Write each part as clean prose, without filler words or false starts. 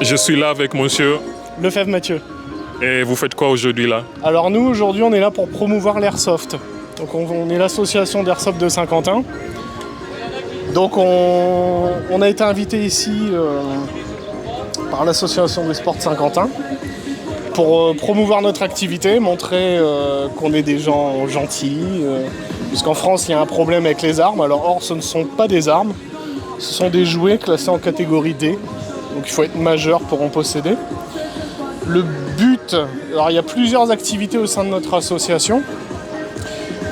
Je suis là avec monsieur. Lefebvre Mathieu. Et vous faites quoi aujourd'hui là? Alors nous, aujourd'hui, on est là pour promouvoir l'airsoft. Donc on est l'association d'airsoft de Saint-Quentin. Donc on a été invité ici par l'association des sports de Saint-Quentin pour promouvoir notre activité, montrer qu'on est des gens gentils. Puisqu'en France, il y a un problème avec les armes. Alors or, ce ne sont pas des armes, ce sont des jouets classés en catégorie D. Donc il faut être majeur pour en posséder. Le but, alors il y a plusieurs activités au sein de notre association.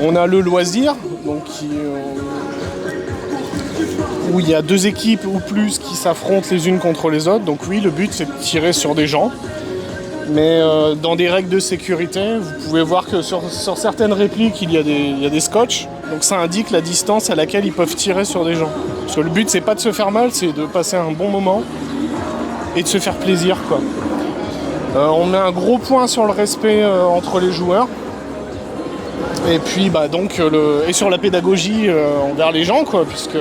On a le loisir, donc où il y a 2 équipes ou plus qui s'affrontent les unes contre les autres. Donc oui, le but c'est de tirer sur des gens. Mais dans des règles de sécurité, vous pouvez voir que sur certaines répliques, il y a des scotch. Donc ça indique la distance à laquelle ils peuvent tirer sur des gens. Parce que le but c'est pas de se faire mal, c'est de passer un bon moment et de se faire plaisir, quoi. On met un gros point sur le respect entre les joueurs. Et puis et sur la pédagogie envers les gens, quoi, puisque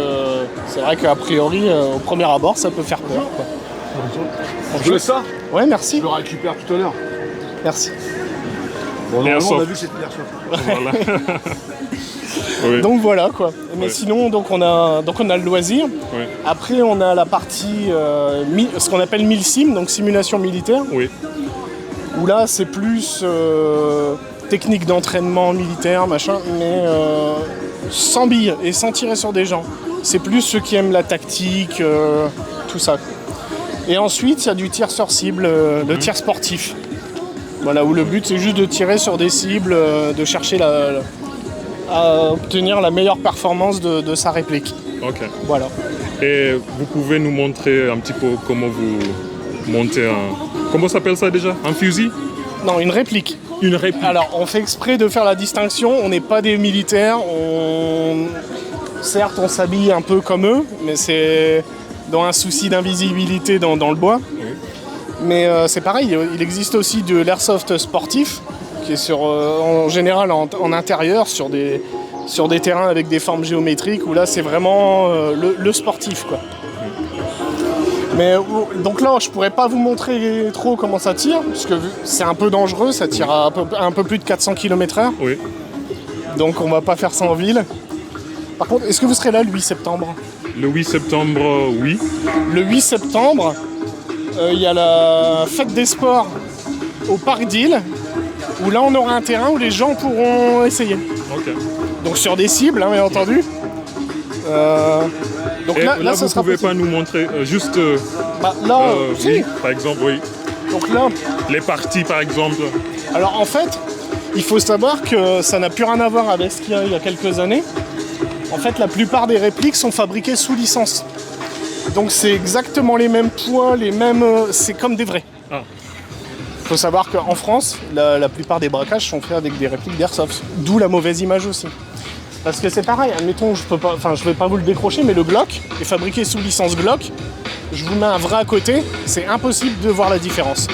c'est vrai qu'a priori, au premier abord, ça peut faire peur, quoi. Je veux ça? Ouais, merci. Je le récupère tout à l'heure. Merci. Bon, normalement, on a vu cette airsoft. Voilà. Oui. Donc voilà, quoi. Mais Ouais. sinon, on a le loisir. Oui. Après, on a la partie ce qu'on appelle MILSIM, donc simulation militaire, Oui. où là c'est plus technique d'entraînement militaire, machin, mais sans billes et sans tirer sur des gens. C'est plus ceux qui aiment la tactique, tout ça. Et ensuite, il y a du tir sur cible, le tir sportif. Voilà, où le but c'est juste de tirer sur des cibles, de chercher à obtenir la meilleure performance de sa réplique. Ok. Voilà. Et vous pouvez nous montrer un petit peu comment vous montez un... Comment s'appelle ça déjà? Un fusil? Non, une réplique. Une réplique. Alors, on fait exprès de faire la distinction. On n'est pas des militaires. Certes, on s'habille un peu comme eux, mais c'est dans un souci d'invisibilité dans le bois. Oui. Mais c'est pareil, il existe aussi de l'airsoft sportif, qui est en général en intérieur, sur des terrains avec des formes géométriques, où là, c'est vraiment le sportif, quoi. Mais donc là, je pourrais pas vous montrer trop comment ça tire, parce que c'est un peu dangereux, ça tire à un peu plus de 400 km/h. Oui. Donc on va pas faire ça en ville. Par contre, est-ce que vous serez là le 8 septembre? Le 8 septembre, oui. Le 8 septembre, il y a la fête des sports au Parc d'Île, où là on aura un terrain où les gens pourront essayer. Ok. Donc sur des cibles, hein, bien entendu. Donc Et là, ça vous sera pouvez possible. pas nous montrer juste... Là, si. oui, par exemple, oui. Donc là, Les parties, par exemple. alors en fait, il faut savoir que ça n'a plus rien à voir avec ce qu'il y a il y a quelques années. En fait, la plupart des répliques sont fabriquées sous licence. Donc c'est exactement les mêmes poids, c'est comme des vrais. Ah. Il faut savoir qu'en France, la plupart des braquages sont faits avec des répliques d'airsoft. D'où la mauvaise image aussi. Parce que c'est pareil, admettons, je vais pas vous le décrocher, mais le Glock est fabriqué sous licence Glock. Je vous mets un vrai à côté, c'est impossible de voir la différence.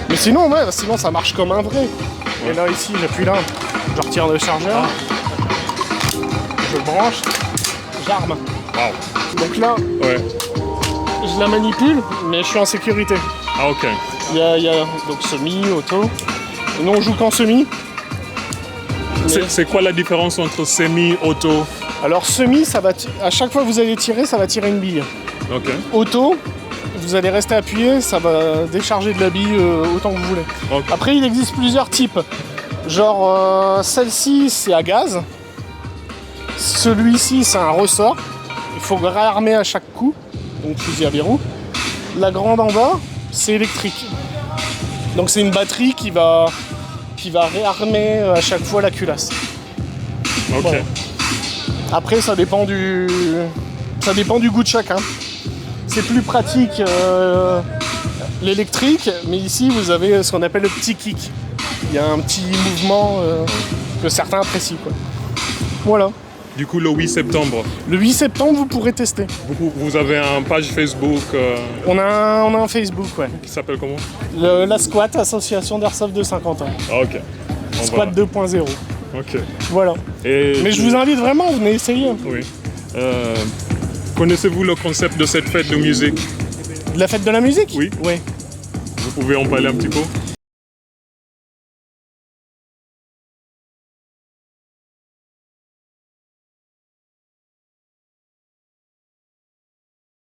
Mais sinon, sinon ça marche comme un vrai. Et là ici, j'appuie là, je retire le chargeur, je branche, j'arme. Wow. Donc là, Ouais. je la manipule, mais je suis en sécurité. Ah, ok. Il y a donc semi, auto. Et nous on joue qu'en semi. C'est quoi la différence entre semi, auto? Alors semi, à chaque fois que vous allez tirer, ça va tirer une bille. Ok. Auto, vous allez rester appuyé, ça va décharger de la bille autant que vous voulez. Ok. Après, il existe plusieurs types. Genre, celle-ci, c'est à gaz. Celui-ci, c'est un ressort. Il faut réarmer à chaque coup, donc fusil à verrou. La grande en bas, c'est électrique. Donc c'est une batterie qui va réarmer à chaque fois la culasse. Ok. Voilà. Après, ça dépend du goût de chacun. C'est plus pratique l'électrique, mais ici vous avez ce qu'on appelle le petit kick. Il y a un petit mouvement que certains apprécient, quoi. Voilà. Du coup, le 8 septembre, Le 8 septembre, vous pourrez tester. vous avez une page Facebook On a un Facebook, ouais. qui s'appelle comment? La Squat, Association d'Airsoft de Saint-Quentin. Ah, ok. On Squat va- 2.0. Ok. Voilà. Et Mais je vous invite vraiment, venez essayer. Oui. Connaissez-vous le concept de cette fête de musique? De la fête de la musique? Oui. Oui. Vous pouvez en parler un petit peu?